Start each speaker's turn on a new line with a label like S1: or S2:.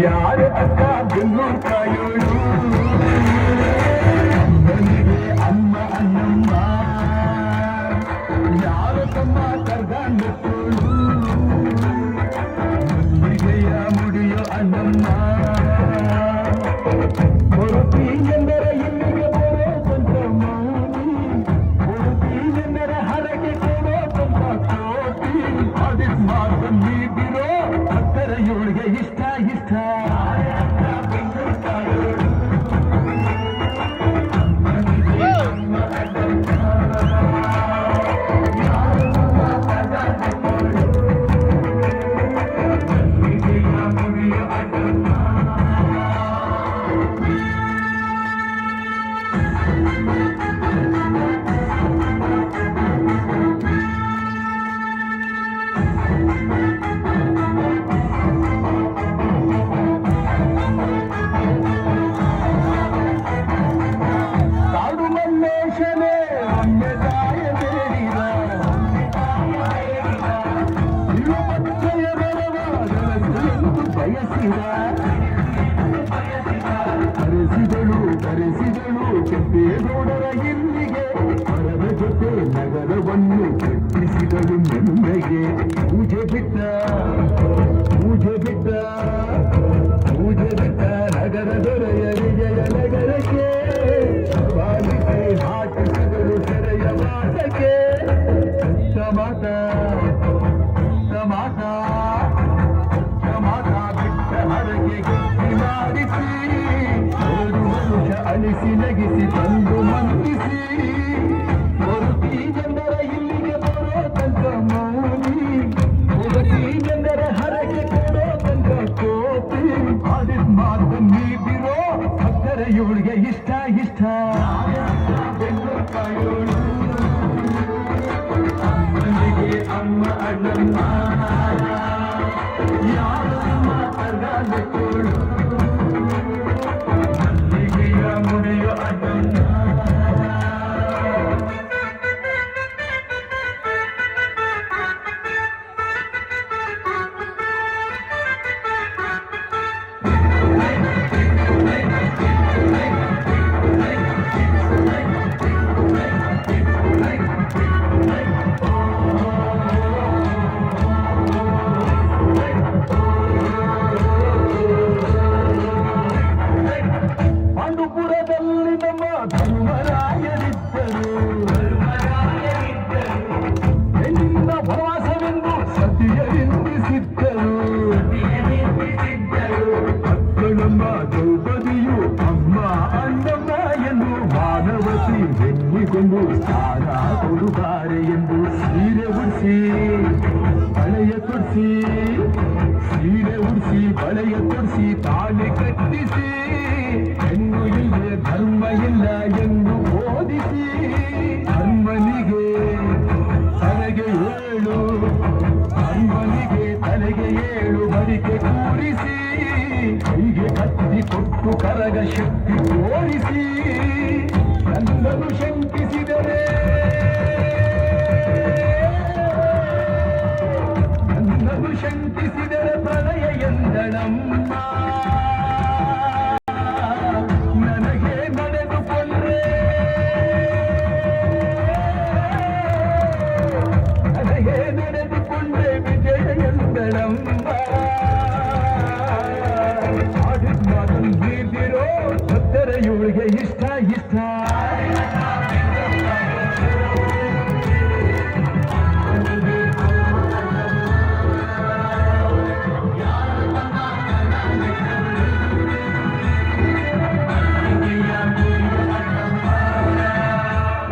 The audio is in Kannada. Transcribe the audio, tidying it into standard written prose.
S1: ಯಾರ ಅಕ್ಕ ಬೆಂಗಳೂರು ಕಾಯೋಳು ಅಮ್ಮನಿಗೆ ಅಮ್ಮ ಅನ್ನಮ್ಮ ಯಾರ ತಮ್ಮ ಕರ್ಗಾಂಡೋಳು ಮಲ್ಲಿಗೆಯ ಮುಡಿಯೋ ಅನ್ನಮ್ಮ ಹೊರತಿ ಎಂದರೆ ಇಲ್ಲಿಗೆ ಬರೋ ಸ್ವಂತ ಮೌನಿ ಹೊರತಿ ಎಂದರೆ ಹರಕೆ ಕೊಡೋ ಸ್ವಂತ ಕೋಟಿ ಆದಿತ್ ಮಾರ್ಗ ನೀಡಿರೋ ಅಕ್ಕರ ಇವಳಿಗೆ ಇಷ್ಟ ಇಷ್ಟ ಕರೆಸಿದಳು ಕೆಂಪೇಗೌಡರ ಇಲ್ಲಿಗೆ ಮರದ ಜೊತೆ ನಗರವನ್ನು ಕಟ್ಟಿಸಿದಳು ಮೆಲ್ಲಗೆ ಪೂಜೆ ಬಿಟ್ಟ ನಗರ ದೊರೆಯ ವಿಜಯ ನಗರಕ್ಕೆ ಬಾಲಿಕೆ ಹಾಕಿಸಿದಳು ಸೆರೆಯ ವಾಸಕ್ಕೆ ಮಾತ ಬಿಟ್ಟ ಹರಗೆ ಮಾಡಿಸಿ ಅಳಿಸಿ ನಗಿಸಿ ತಂದು ಮಂದಿಸಿ ಹೊರತಿ ಜನರ ಇಲ್ಲಿಗೆ ಬರೋ ತನಕ ಮೌನಿ ಹೊರತಿ ಜನರ ಹರಕೆ ಕೊಡೋ ತನಕ ಕೋಟಿ ಆದಿತ್ ಮಾರ್ಗ ನೀಡಿರೋ ಅಕ್ಕರ ಇವಳಿಗೆ ಇಷ್ಟ ಇಷ್ಟ ಅಮ್ಮನಿಗೆ ಅಮ್ಮ ಅಣ್ಣಮ್ಮ ಯಾರ ಅರ್ಗಾಲೋಳು ಮುಡಿಯೋ ಅಡ್ಡನ್ನ ಕೊಂಡು ಸ್ಥಾನ ಕೊಡುತ್ತಾರೆ ಎಂದು ಸೀರೆ ಉಡಿಸಿ ಬಳೆಯ ತೊಡಿಸಿ ತಾಳಿ ಕಟ್ಟಿಸಿ ಹೆಣ್ಣು ಇಲ್ಲದೆ ಧರ್ಮ ಇಲ್ಲ ಎಂದು ಬೋಧಿಸಿ ಧರ್ಮನಿಗೆ ತಲೆಗೆ ಏಳು ಬರಿಕೆ ಕೂರಿಸಿ ಕೈಗೆ ಕತ್ತಿ ಕೊಟ್ಟು ಕರಗ ಶಕ್ತಿ ತೋರಿಸಿ